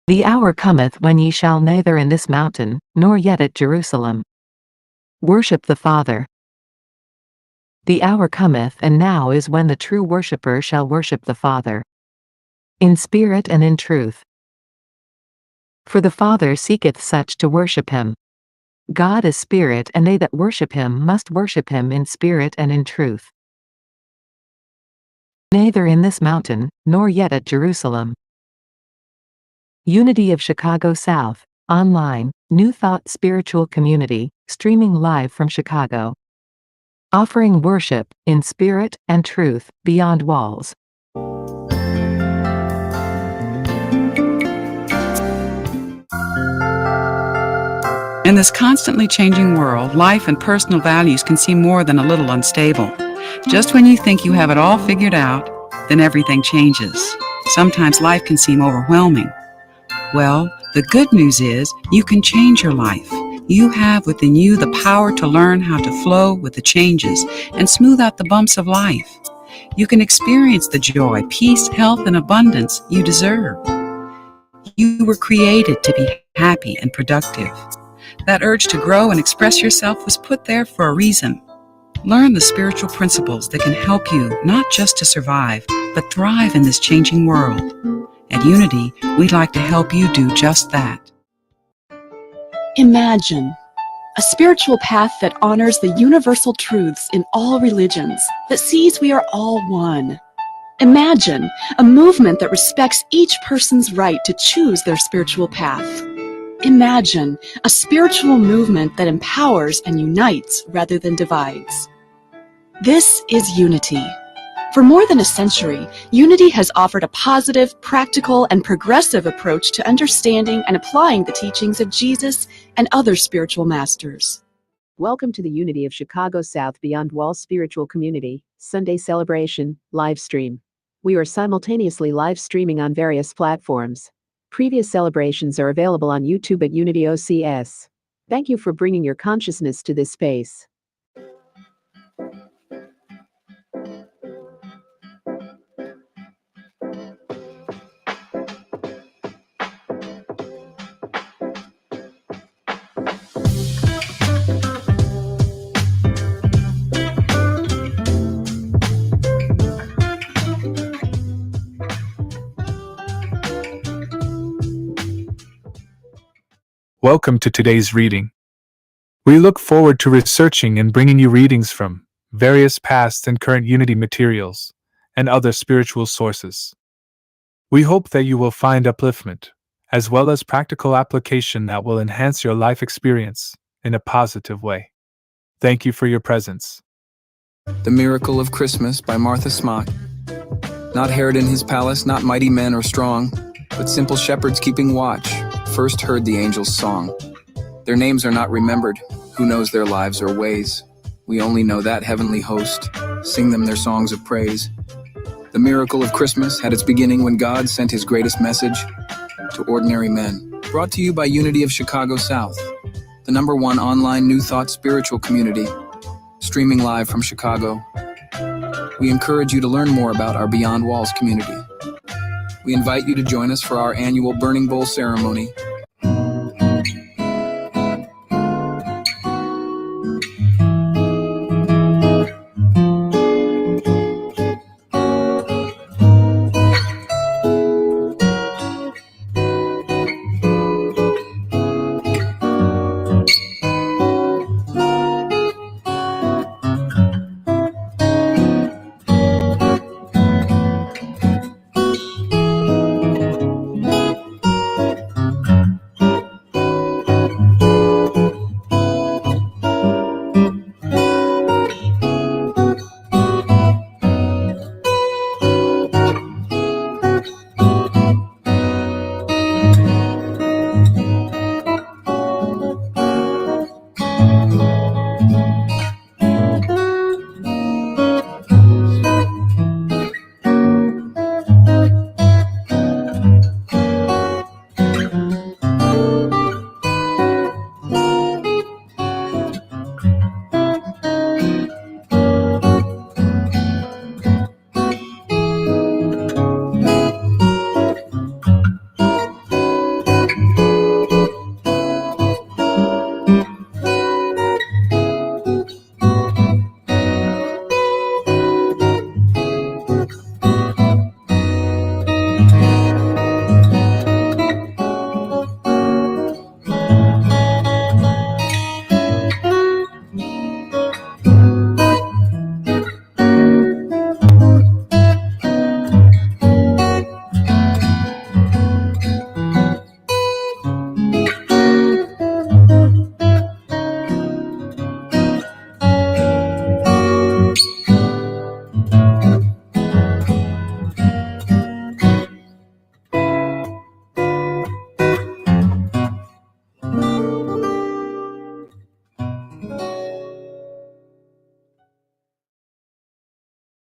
The hour cometh when ye shall neither in this mountain, nor yet at Jerusalem worship the Father. The hour cometh and now is when the true worshipper shall worship the Father in spirit and in truth. For the Father seeketh such to worship him. God is spirit, and they that worship him must worship him in spirit and in truth. Neither in this mountain, nor yet at Jerusalem. Unity of Chicago South, online, New Thought Spiritual Community, streaming live from Chicago. Offering worship, in spirit and truth, beyond walls. In this constantly changing world, life and personal values can seem more than a little unstable. Just when you think you have it all figured out, then everything changes. Sometimes life can seem overwhelming. Well, the good news is you can change your life. You have within you the power to learn how to flow with the changes and smooth out the bumps of life. You can experience the joy, peace, health, and abundance you deserve. You were created to be happy and productive. That urge to grow and express yourself was put there for a reason. Learn the spiritual principles that can help you not just to survive, but thrive in this changing world. At Unity, we'd like to help you do just that. Imagine a spiritual path that honors the universal truths in all religions, that sees we are all one. Imagine a movement that respects each person's right to choose their spiritual path. Imagine a spiritual movement that empowers and unites rather than divides. This is Unity. For more than a century, Unity has offered a positive, practical, and progressive approach to understanding and applying the teachings of Jesus and other spiritual masters. Welcome to the Unity of Chicago South Beyond Walls Spiritual Community Sunday Celebration live stream. We are simultaneously live streaming on various platforms. Previous celebrations are available on YouTube at Unity UCS. Thank you for bringing your consciousness to this space. Welcome to today's reading. We look forward to researching and bringing you readings from various past and current Unity materials and other spiritual sources. We hope that you will find upliftment, as well as practical application that will enhance your life experience in a positive way. Thank you for your presence. The Miracle of Christmas by Martha Smock. Not Herod in his palace, not mighty men or strong, but simple shepherds keeping watch, first heard the angel's song. Their names are not remembered, who knows their lives or ways? We only know that heavenly host, sing them their songs of praise. The miracle of Christmas had its beginning when God sent his greatest message to ordinary men. Brought to you by Unity of Chicago South, the #1 online New Thought spiritual community, streaming live from Chicago. We encourage you to learn more about our Beyond Walls community. We invite you to join us for our annual Burning Bowl ceremony.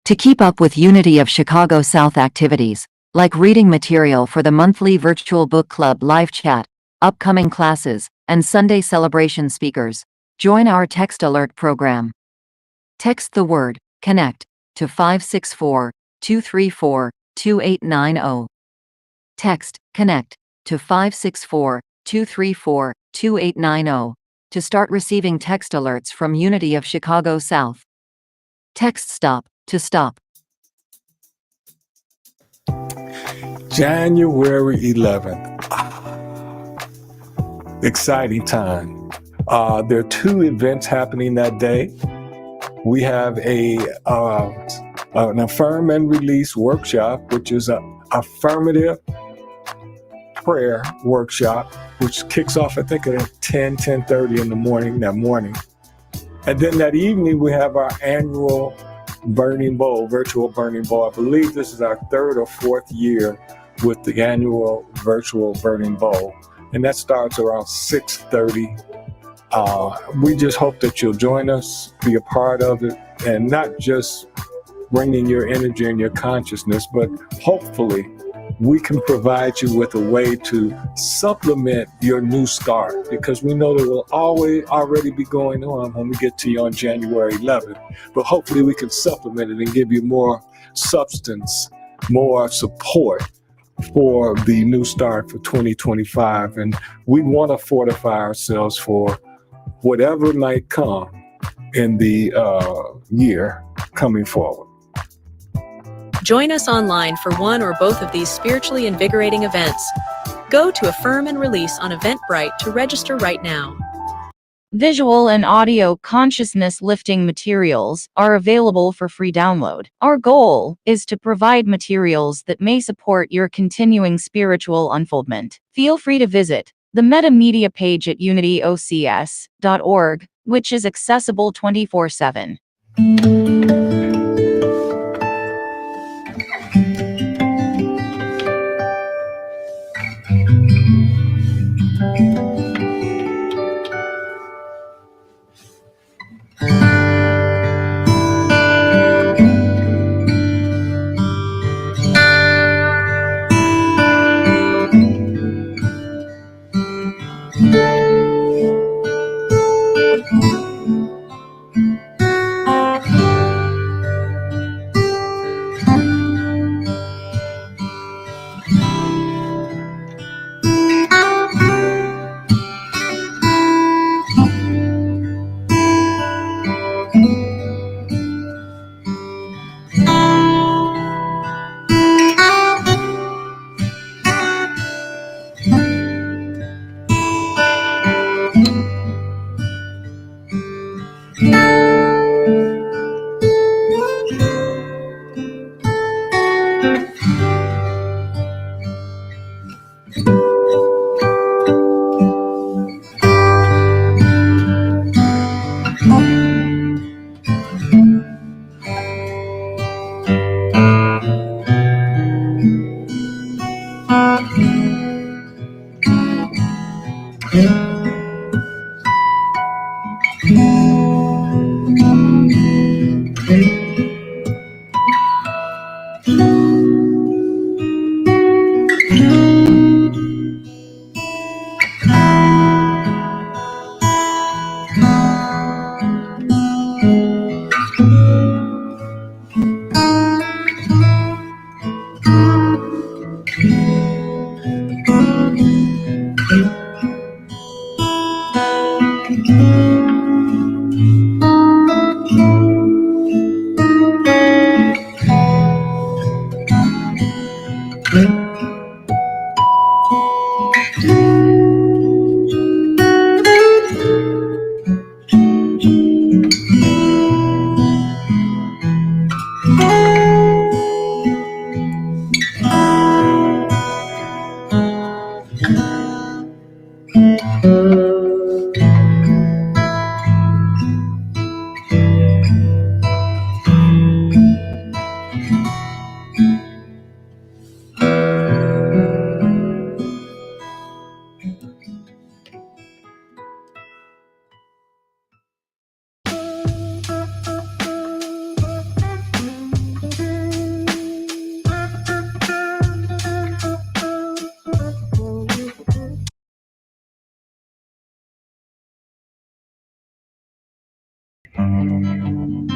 To keep up with Unity of Chicago South activities, like reading material for the monthly virtual book club live chat, upcoming classes, and Sunday celebration speakers, join our text alert program. Text the word CONNECT to 564-234-2890. Text CONNECT to 564-234-2890 to start receiving text alerts from Unity of Chicago South. Text STOP to stop. January 11th. Exciting time. There are two events happening that day. We have an affirm and release workshop, which is an affirmative prayer workshop, which kicks off, I think, at 10:30 in the morning, that morning. And then that evening, we have our annual Burning Bowl, virtual Burning Bowl. I believe this is our third or fourth year with the annual virtual Burning Bowl. And that starts around 6:30. We just hope that you'll join us, be a part of it, and not just bringing your energy and your consciousness, but hopefully we can provide you with a way to supplement your new start, because we know that will already be going on when we get to you on January 11th. But hopefully we can supplement it and give you more substance, more support for the new start for 2025. And we want to fortify ourselves for whatever might come in the year coming forward. Join us online for one or both of these spiritually invigorating events. Go to Affirm and Release on Eventbrite to register right now. Visual and audio consciousness lifting materials are available for free download. Our goal is to provide materials that may support your continuing spiritual unfoldment. Feel free to visit the Meta Media page at unityocs.org, which is accessible 24/7.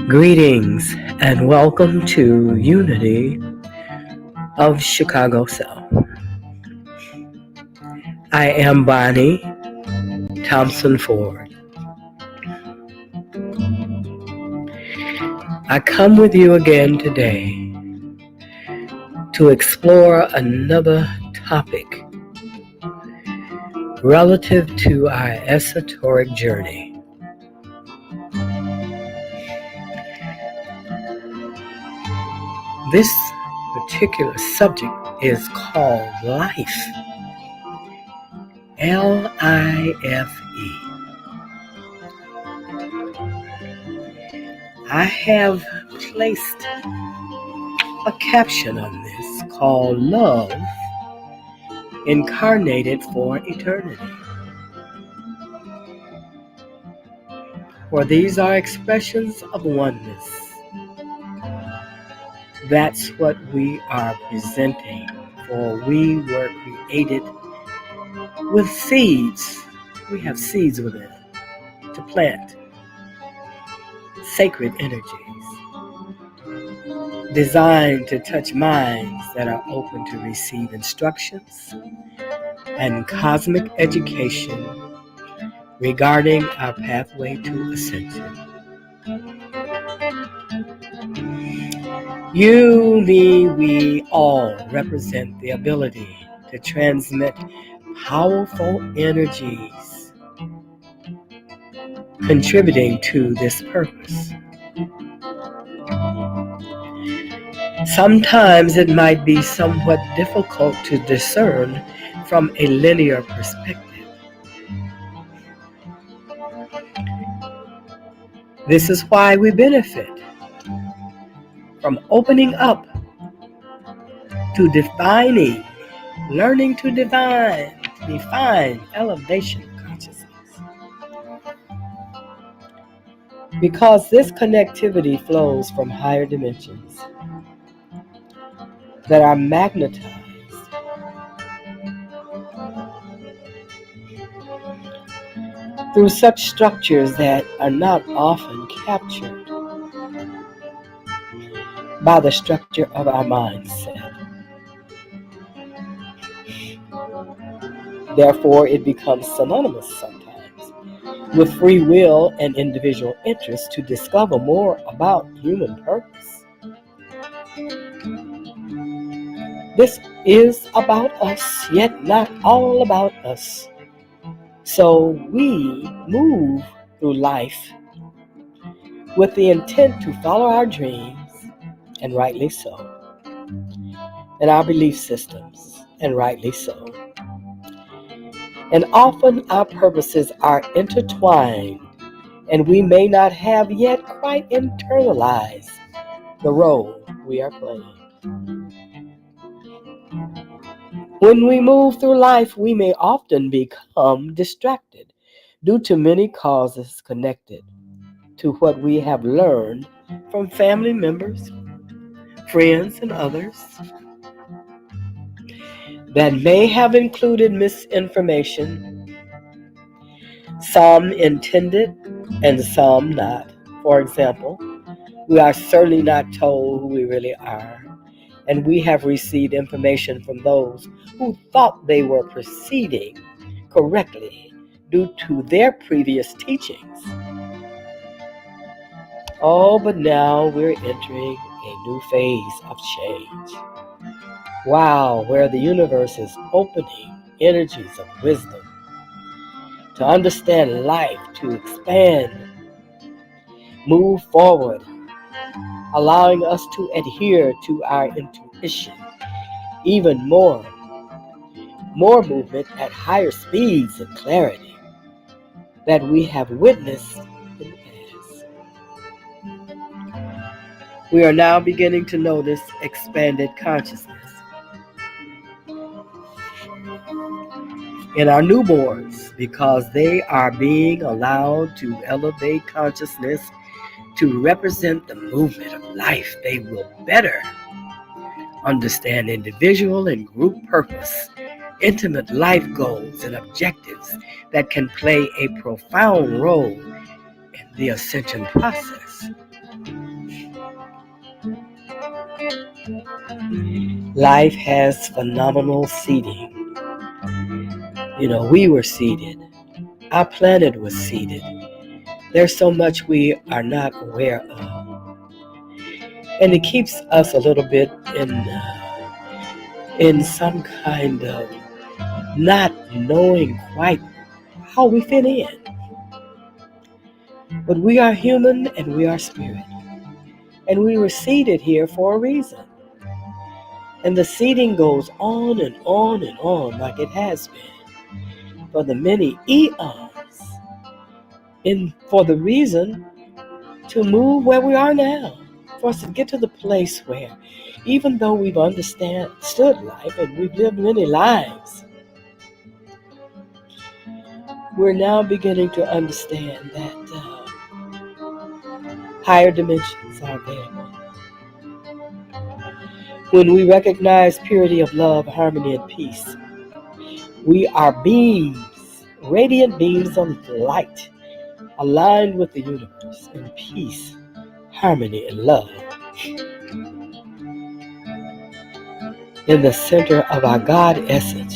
Greetings and welcome to Unity of Chicago South. I am Bonnie Thompson Ford. I come with you again today to explore another topic relative to our esoteric journey. This particular subject is called life. L-I-F-E. I have placed a caption on this called Love Incarnated for Eternity. For these are expressions of oneness. That's what we are presenting, for we were created with seeds. We have seeds within to plant sacred energies designed to touch minds that are open to receive instructions and cosmic education regarding our pathway to ascension. You, me, we all represent the ability to transmit powerful energies contributing to this purpose. Sometimes it might be somewhat difficult to discern from a linear perspective. This is why we benefit from opening up to defining, learning to define elevation of consciousness. Because this connectivity flows from higher dimensions that are magnetized through such structures that are not often captured by the structure of our mindset. Therefore, it becomes synonymous sometimes with free will and individual interest to discover more about human purpose. This is about us, yet not all about us. So we move through life with the intent to follow our dreams, and rightly so, and our belief systems, and rightly so. And often our purposes are intertwined, and we may not have yet quite internalized the role we are playing. When we move through life, we may often become distracted due to many causes connected to what we have learned from family members, friends, and others that may have included misinformation, some intended and some not. For example, we are certainly not told who we really are, and we have received information from those who thought they were proceeding correctly due to their previous teachings. Oh, but now we're entering a new phase of change. Wow, where the universe is opening energies of wisdom to understand life, to expand, move forward, allowing us to adhere to our intuition even more movement at higher speeds and clarity that we have witnessed in the past. We are now beginning to notice expanded consciousness in our newborns because they are being allowed to elevate consciousness to represent the movement of life. They will better understand individual and group purpose, intimate life goals and objectives that can play a profound role in the ascension process. Life has phenomenal seeding. We were seeded. Our planet was seeded. There's so much we are not aware of. And it keeps us a little bit in some kind of not knowing quite how we fit in. But we are human and we are spirit. And we were seeded here for a reason. And the seeding goes on and on and on like it has been for the many eons. And for the reason to move where we are now. For us to get to the place where, even though we've understood life and we've lived many lives, we're now beginning to understand that higher dimensions are available. When we recognize purity of love, harmony, and peace, we are beings, radiant beings of light, aligned with the universe in peace, harmony, and love. In the center of our God essence,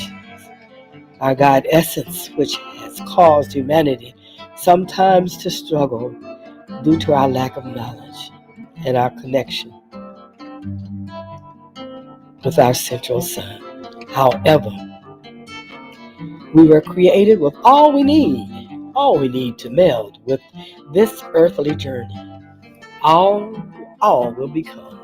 which has caused humanity sometimes to struggle due to our lack of knowledge and our connection with our central sun. However, we were created with all we need to meld with this earthly journey. All will become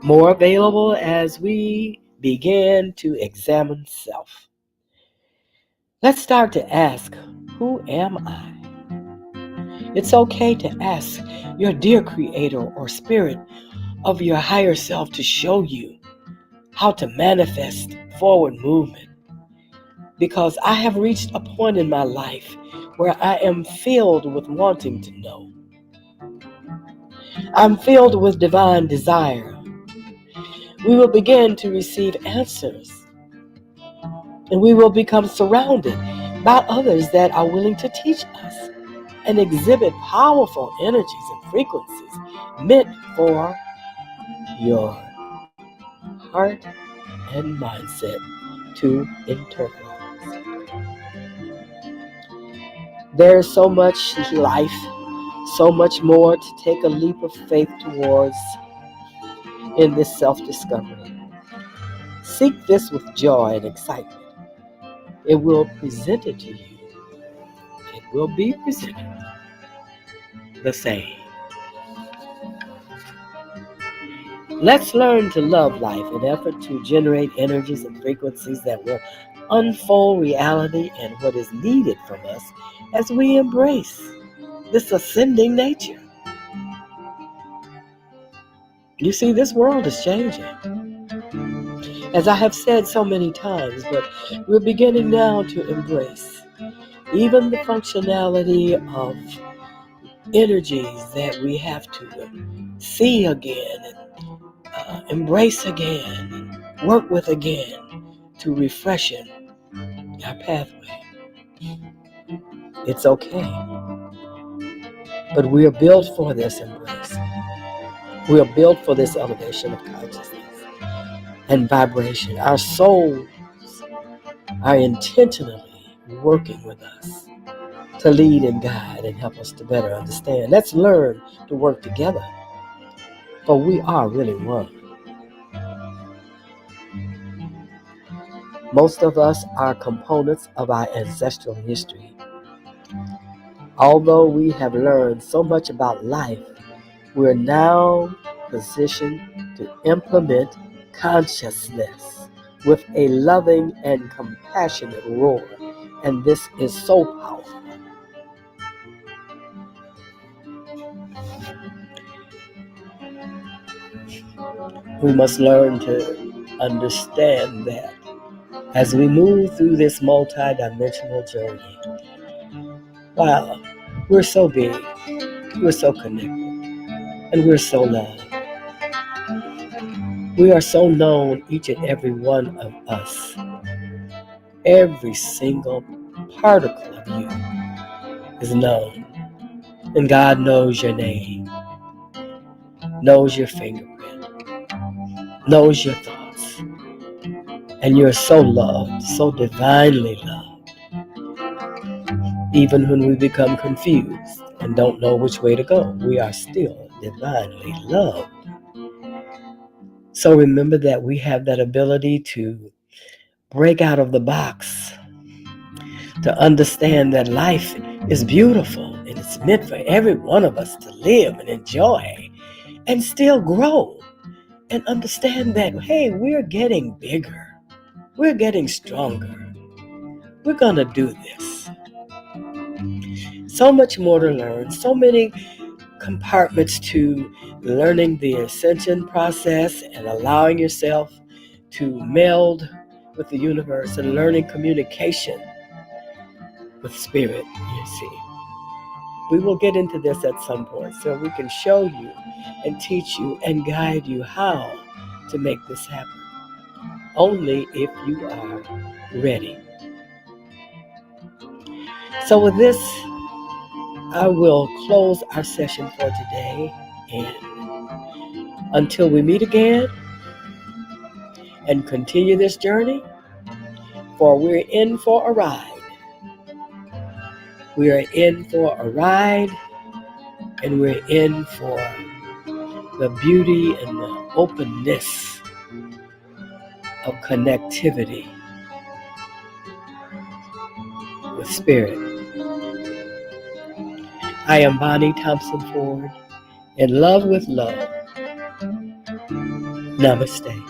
more available as we begin to examine self. Let's start to ask, who am I? It's okay to ask your dear creator or spirit of your higher self to show you how to manifest forward movement. Because I have reached a point in my life where I am filled with wanting to know. I'm filled with divine desire. We will begin to receive answers. And we will become surrounded by others that are willing to teach us and exhibit powerful energies and frequencies meant for your heart and mindset to internalize. There's so much life, so much more to take a leap of faith towards in this self-discovery. Seek this with joy and excitement. It will present it to you. It will be presented the same. Let's learn to love life in an effort to generate energies and frequencies that will unfold reality and what is needed from us as we embrace this ascending nature. You see, this world is changing. As I have said so many times, but we're beginning now to embrace even the functionality of energies that we have to see again and embrace again and work with again to refreshen our pathway. It's okay. But we are built for this embrace. We are built for this elevation of consciousness and vibration. Our souls are intentionally working with us to lead and guide and help us to better understand. Let's learn to work together, for we are really one. Most of us are components of our ancestral history. Although we have learned so much about life, we are now positioned to implement consciousness with a loving and compassionate roar. And this is so powerful. We must learn to understand that as we move through this multi-dimensional journey, wow, we're so big, we're so connected, and we're so loved. We are so known, each and every one of us. Every single particle of you is known. And God knows your name, knows your fingerprint, knows your thoughts. And you're so loved, so divinely loved. Even when we become confused and don't know which way to go, we are still divinely loved. So remember that we have that ability to break out of the box, to understand that life is beautiful and it's meant for every one of us to live and enjoy and still grow, and understand that, hey, we're getting bigger, we're getting stronger, we're gonna do this. So much more to learn, so many compartments to learning the ascension process and allowing yourself to meld with the universe and learning communication with spirit, you see. We will get into this at some point so we can show you and teach you and guide you how to make this happen. Only if you are ready. So with this, I will close our session for today. And until we meet again and continue this journey, for we're in for a ride. We are in for a ride, and we're in for the beauty and the openness of connectivity with spirit. I am Bonnie Thompson Ford, in love with love. Namaste.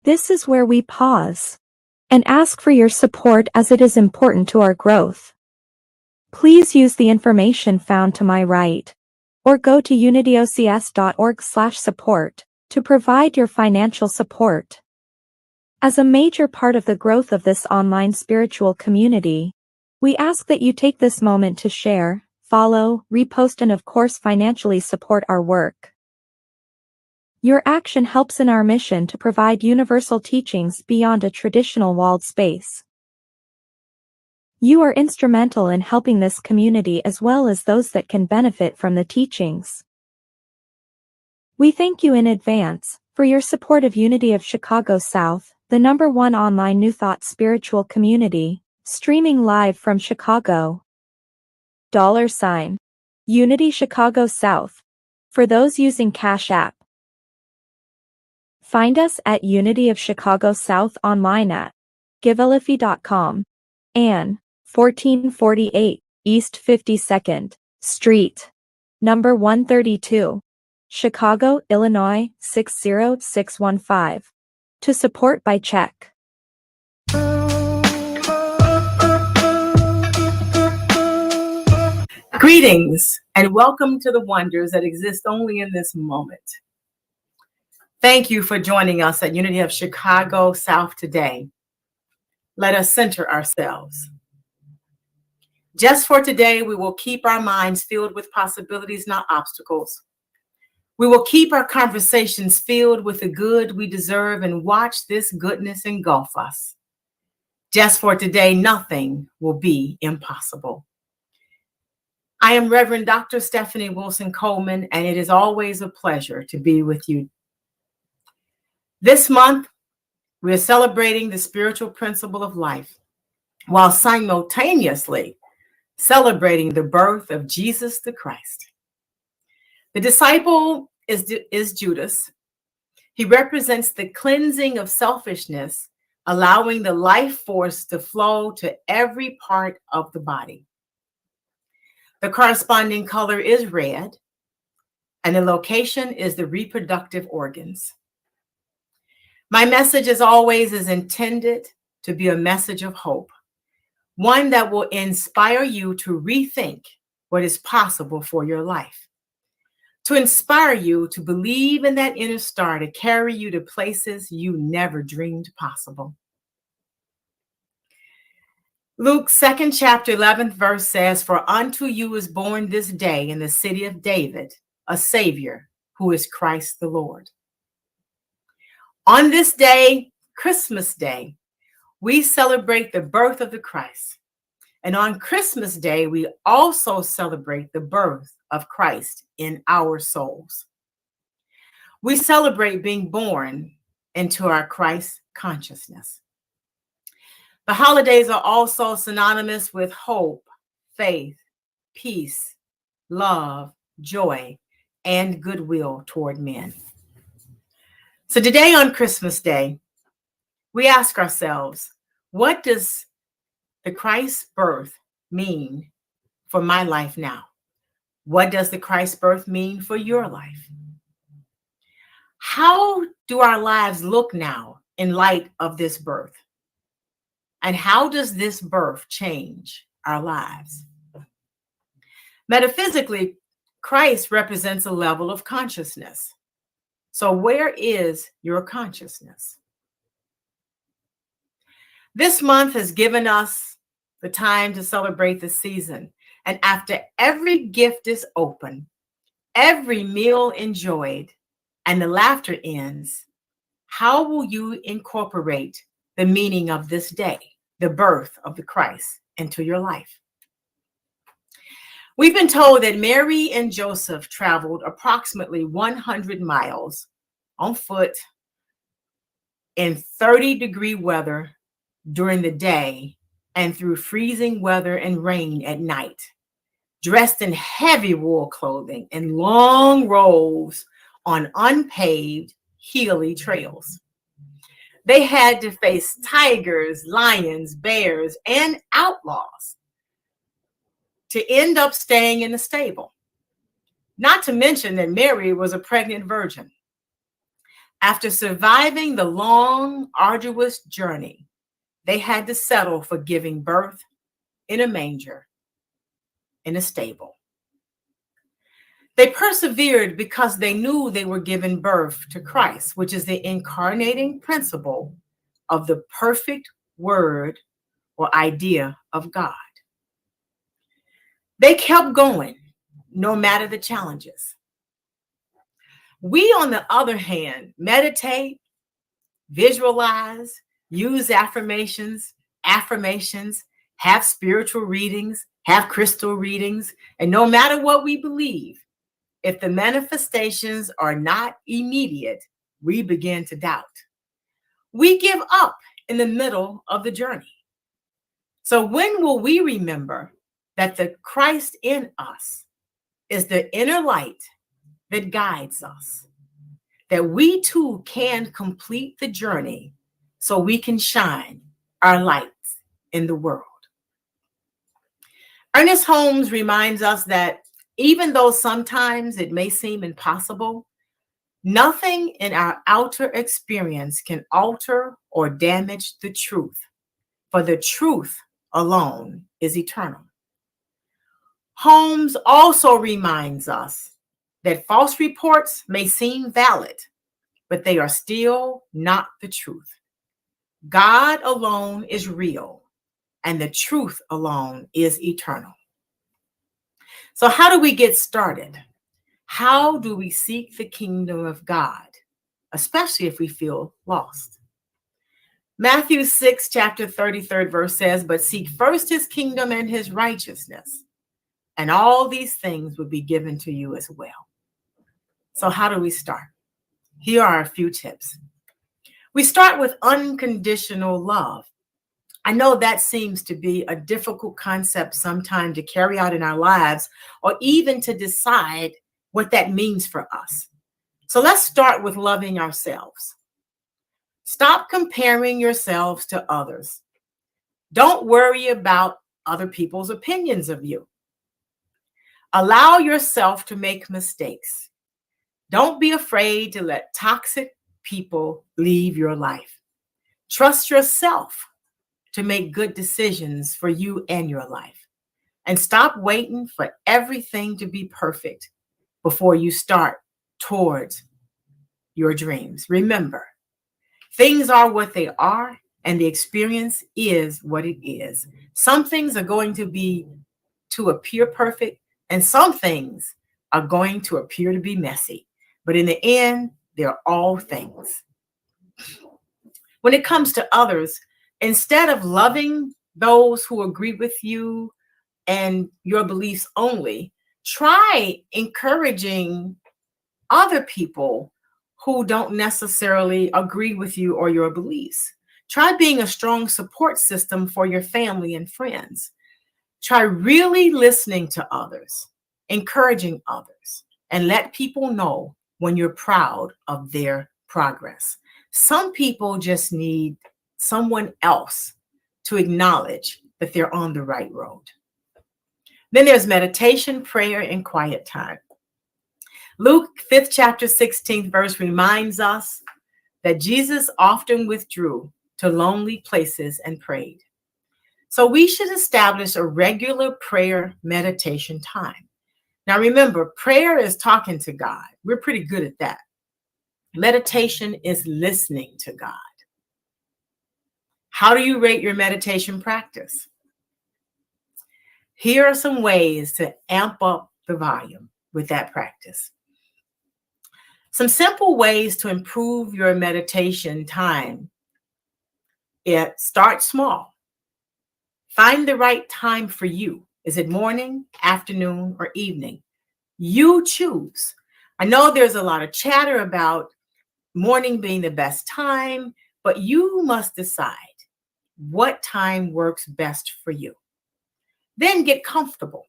This is where we pause and ask for your support as it is important to our growth. Please use the information found to my right, or go to unityocs.org/support to provide your financial support. As a major part of the growth of this online spiritual community, we ask that you take this moment to share, follow, repost, and of course financially support our work. Your action helps in our mission to provide universal teachings beyond a traditional walled space. You are instrumental in helping this community as well as those that can benefit from the teachings. We thank you in advance for your support of Unity of Chicago South, the #1 online New Thought spiritual community, streaming live from Chicago. $, Unity Chicago South. For those using Cash App. Find us at Unity of Chicago South online at givealifi.com and 1448 East 52nd Street, number 132, Chicago, Illinois 60615. To support by check. Greetings and welcome to the wonders that exist only in this moment. Thank you for joining us at Unity of Chicago South today. Let us center ourselves. Just for today, we will keep our minds filled with possibilities, not obstacles. We will keep our conversations filled with the good we deserve and watch this goodness engulf us. Just for today, nothing will be impossible. I am Reverend Dr. Stephanie Wilson Coleman, and it is always a pleasure to be with you. This month, we are celebrating the spiritual principle of life while simultaneously celebrating the birth of Jesus the Christ. The disciple is Judas. He represents the cleansing of selfishness, allowing the life force to flow to every part of the body. The corresponding color is red, and the location is the reproductive organs. My message, as always, is intended to be a message of hope, one that will inspire you to rethink what is possible for your life, to inspire you to believe in that inner star to carry you to places you never dreamed possible. Luke 2nd chapter 11th verse says, "For unto you is born this day in the city of David a Savior, who is Christ the Lord." On this day, Christmas Day, we celebrate the birth of the Christ. And on Christmas Day, we also celebrate the birth of Christ in our souls. We celebrate being born into our Christ consciousness. The holidays are also synonymous with hope, faith, peace, love, joy, and goodwill toward men. So today on Christmas Day, we ask ourselves, what does the Christ birth mean for my life now? What does the Christ birth mean for your life? How do our lives look now in light of this birth? And how does this birth change our lives? Metaphysically, Christ represents a level of consciousness. So where is your consciousness? This month has given us the time to celebrate the season. And after every gift is open, every meal enjoyed, and the laughter ends, how will you incorporate the meaning of this day, the birth of the Christ, into your life? We've been told that Mary and Joseph traveled approximately 100 miles on foot in 30-degree weather during the day and through freezing weather and rain at night, dressed in heavy wool clothing and long robes on unpaved, hilly trails. They had to face tigers, lions, bears, and outlaws to end up staying in the stable. Not to mention that Mary was a pregnant virgin. After surviving the long, arduous journey, they had to settle for giving birth in a manger, in a stable. They persevered because they knew they were giving birth to Christ, which is the incarnating principle of the perfect word or idea of God. They kept going, no matter the challenges. We, on the other hand, meditate, visualize, use affirmations, have spiritual readings, have crystal readings, and no matter what we believe, if the manifestations are not immediate, we begin to doubt. We give up in the middle of the journey. So when will we remember that the Christ in us is the inner light that guides us, that we too can complete the journey so we can shine our lights in the world? Ernest Holmes reminds us that even though sometimes it may seem impossible, nothing in our outer experience can alter or damage the truth, for the truth alone is eternal. Holmes also reminds us that false reports may seem valid, but they are still not the truth. God alone is real, and the truth alone is eternal. So how do we get started? How do we seek the kingdom of God, especially if we feel lost? Matthew 6, chapter 33rd verse says, "But seek first his kingdom and his righteousness, and all these things will be given to you as well." So how do we start? Here are a few tips. We start with unconditional love. I know that seems to be a difficult concept sometimes to carry out in our lives, or even to decide what that means for us. So let's start with loving ourselves. Stop comparing yourselves to others. Don't worry about other people's opinions of you. Allow yourself to make mistakes. Don't be afraid to let toxic people leave your life. Trust yourself to make good decisions for you and your life. And stop waiting for everything to be perfect before you start towards your dreams. Remember, things are what they are, and the experience is what it is. Some things are going to appear perfect, and some things are going to appear to be messy. But in the end, they're all things. When it comes to others, instead of loving those who agree with you and your beliefs only, try encouraging other people who don't necessarily agree with you or your beliefs. Try being a strong support system for your family and friends. Try really listening to others, encouraging others, and let people know when you're proud of their progress. Some people just need someone else to acknowledge that they're on the right road. Then there's meditation, prayer, and quiet time. Luke 5th chapter 16th verse reminds us that Jesus often withdrew to lonely places and prayed. So we should establish a regular prayer meditation time. Now remember, prayer is talking to God. We're pretty good at that. Meditation is listening to God. How do you rate your meditation practice? Here are some ways to amp up the volume with that practice. Some simple ways to improve your meditation time. Start small. Find the right time for you. Is it morning, afternoon, or evening? You choose. I know there's a lot of chatter about morning being the best time, but you must decide what time works best for you. Then get comfortable.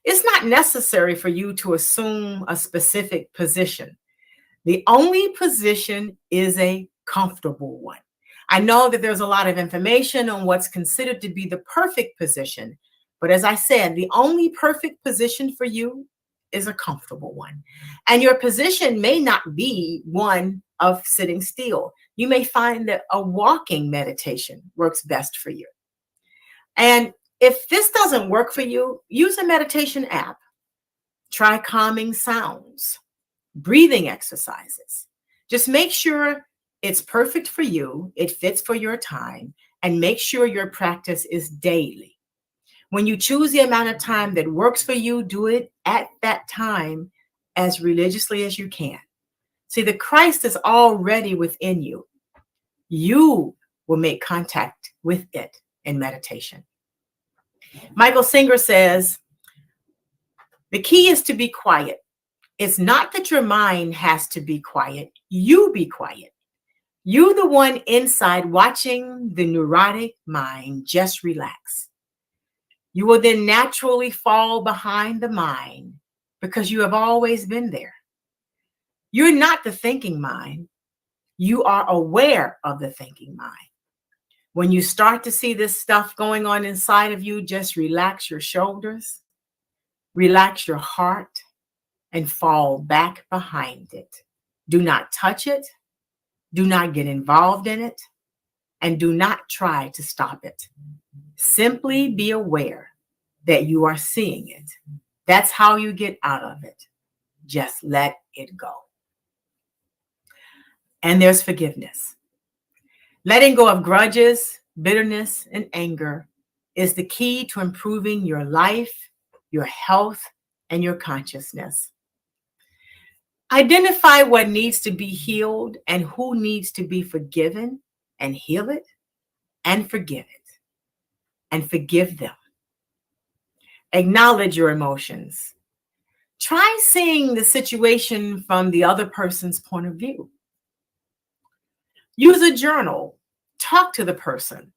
It's not necessary for you to assume a specific position. The only position is a comfortable one. I know that there's a lot of information on what's considered to be the perfect position, but as I said, the only perfect position for you is a comfortable one. And your position may not be one of sitting still. You may find that a walking meditation works best for you. And if this doesn't work for you, use a meditation app. Try calming sounds, breathing exercises. Just make sure it's perfect for you, it fits for your time, and make sure your practice is daily. When you choose the amount of time that works for you, do it at that time as religiously as you can. See, the Christ is already within you. You will make contact with it in meditation. Michael Singer says, the key is to be quiet. It's not that your mind has to be quiet. You be quiet. You, the one inside watching the neurotic mind, just relax. You will then naturally fall behind the mind because you have always been there. You're not the thinking mind. You are aware of the thinking mind. When you start to see this stuff going on inside of you, just relax your shoulders, relax your heart, and fall back behind it. Do not touch it. Do not get involved in it. And do not try to stop it. Simply be aware that you are seeing it. That's how you get out of it. Just let it go. And there's forgiveness. Letting go of grudges, bitterness, and anger is the key to improving your life, your health, and your consciousness. Identify what needs to be healed and who needs to be forgiven, and heal it and forgive it and forgive them. Acknowledge your emotions. Try seeing the situation from the other person's point of view. Use a journal. Talk to the person.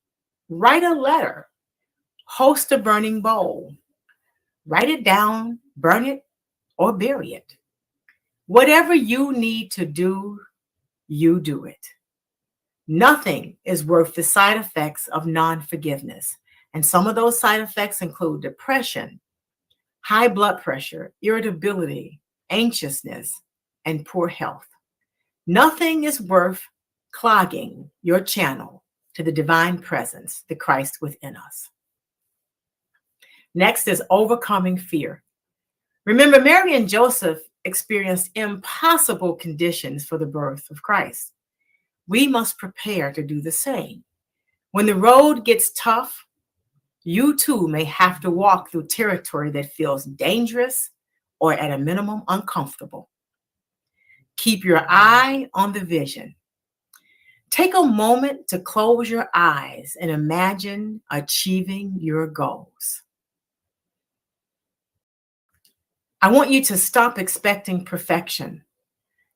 Write a letter. Host a burning bowl. Write it down, burn it, or bury it. Whatever you need to do, you do it. Nothing is worth the side effects of non-forgiveness. And some of those side effects include depression, high blood pressure, irritability, anxiousness, and poor health. Nothing is worth clogging your channel to the divine presence, the Christ within us. Next is overcoming fear. Remember, Mary and Joseph experienced impossible conditions for the birth of Christ. We must prepare to do the same. When the road gets tough, you too may have to walk through territory that feels dangerous or at a minimum uncomfortable. Keep your eye on the vision. Take a moment to close your eyes and imagine achieving your goals. I want you to stop expecting perfection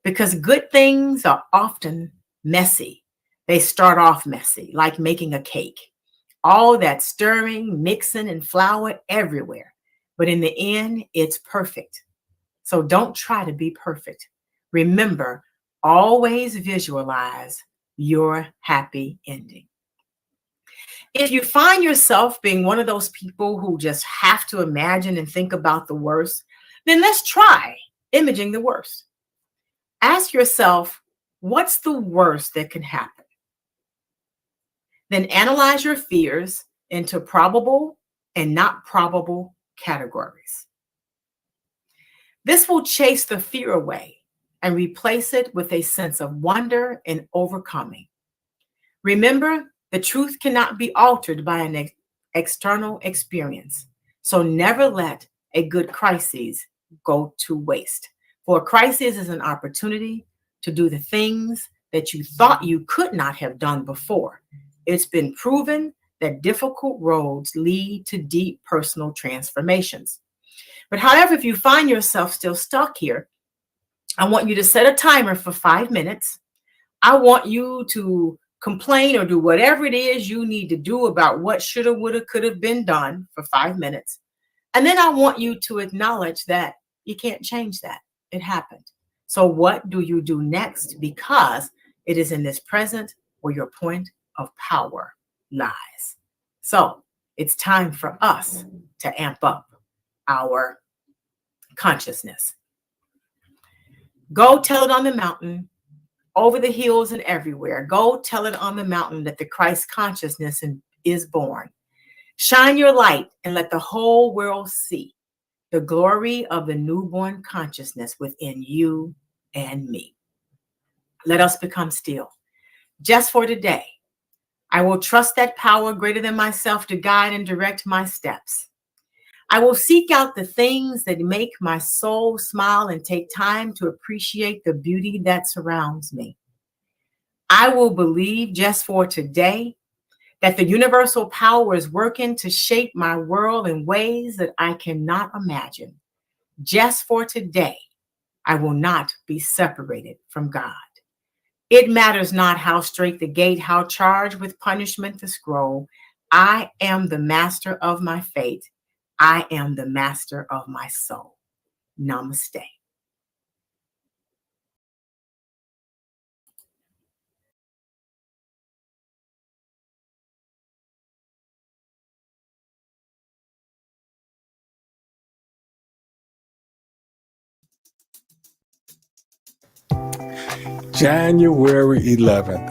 because good things are often messy. They start off messy, like making a cake. All that stirring, mixing, and flour everywhere. But in the end, it's perfect. So don't try to be perfect. Remember, always visualize your happy ending. If you find yourself being one of those people who just have to imagine and think about the worst, then let's try imaging the worst. Ask yourself, what's the worst that can happen? Then analyze your fears into probable and not probable categories. This will chase the fear away and replace it with a sense of wonder and overcoming. Remember, the truth cannot be altered by an external experience. So never let a good crisis go to waste. For a crisis is an opportunity to do the things that you thought you could not have done before. It's been proven that difficult roads lead to deep personal transformations. But however, if you find yourself still stuck here, I want you to set a timer for 5 minutes. I want you to complain or do whatever it is you need to do about what shoulda, woulda, could have been done for 5 minutes. And then I want you to acknowledge that you can't change that. It happened. So what do you do next? Because it is in this present where your point of power lies. So it's time for us to amp up our consciousness. Go tell it on the mountain, over the hills and everywhere. Go tell it on the mountain that the Christ consciousness is born. Shine your light and let the whole world see the glory of the newborn consciousness within you and me. Let us become still. Just for today, I will trust that power greater than myself to guide and direct my steps. I will seek out the things that make my soul smile and take time to appreciate the beauty that surrounds me. I will believe just for today that the universal power is working to shape my world in ways that I cannot imagine. Just for today, I will not be separated from God. It matters not how straight the gate, how charged with punishment the scroll. I am the master of my fate. I am the master of my soul. Namaste. January 11th.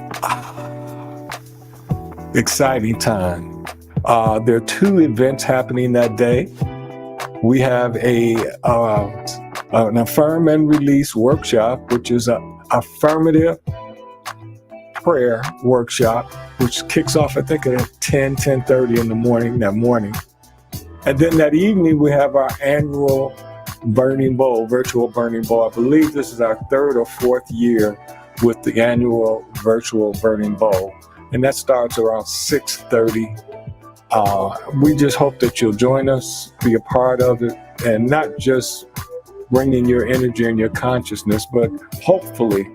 Exciting time. There are two events happening that day. We have an affirm and release workshop, which is an affirmative prayer workshop, which kicks off, I think, at 10:30 in the morning, that morning. And then that evening, we have our annual Burning Bowl, virtual Burning Bowl. I believe this is our third or fourth year with the annual virtual Burning Bowl. And that starts around 6:30. We just hope that you'll join us, be a part of it, and not just bringing your energy and your consciousness, but hopefully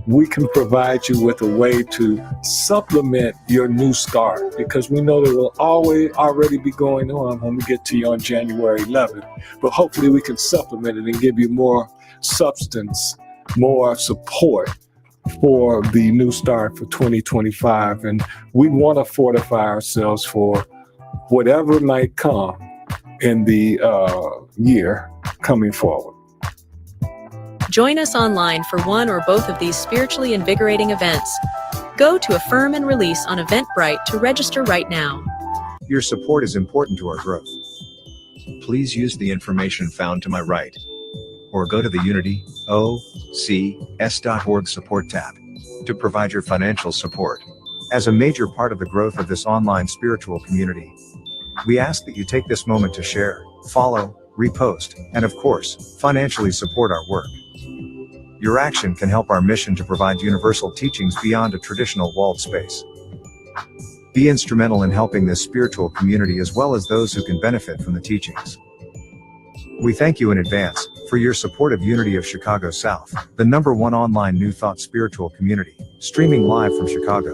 we can provide you with a way to supplement your new start, because we know that will already be going on when we get to you on January 11th. But hopefully we can supplement it and give you more substance, more support for the new start for 2025. And we want to fortify ourselves for whatever might come in the year coming forward. Join us online for one or both of these spiritually invigorating events. Go to Affirm and Release on Eventbrite to register right now. Your support is important to our growth. Please use the information found to my right, or go to the Unity OCS.org support tab to provide your financial support. As a major part of the growth of this online spiritual community, we ask that you take this moment to share, follow, repost, and of course, financially support our work. Your action can help our mission to provide universal teachings beyond a traditional walled space. Be instrumental in helping this spiritual community as well as those who can benefit from the teachings. We thank you in advance for your support of Unity of Chicago South, the #1 online New Thought spiritual community, streaming live from Chicago.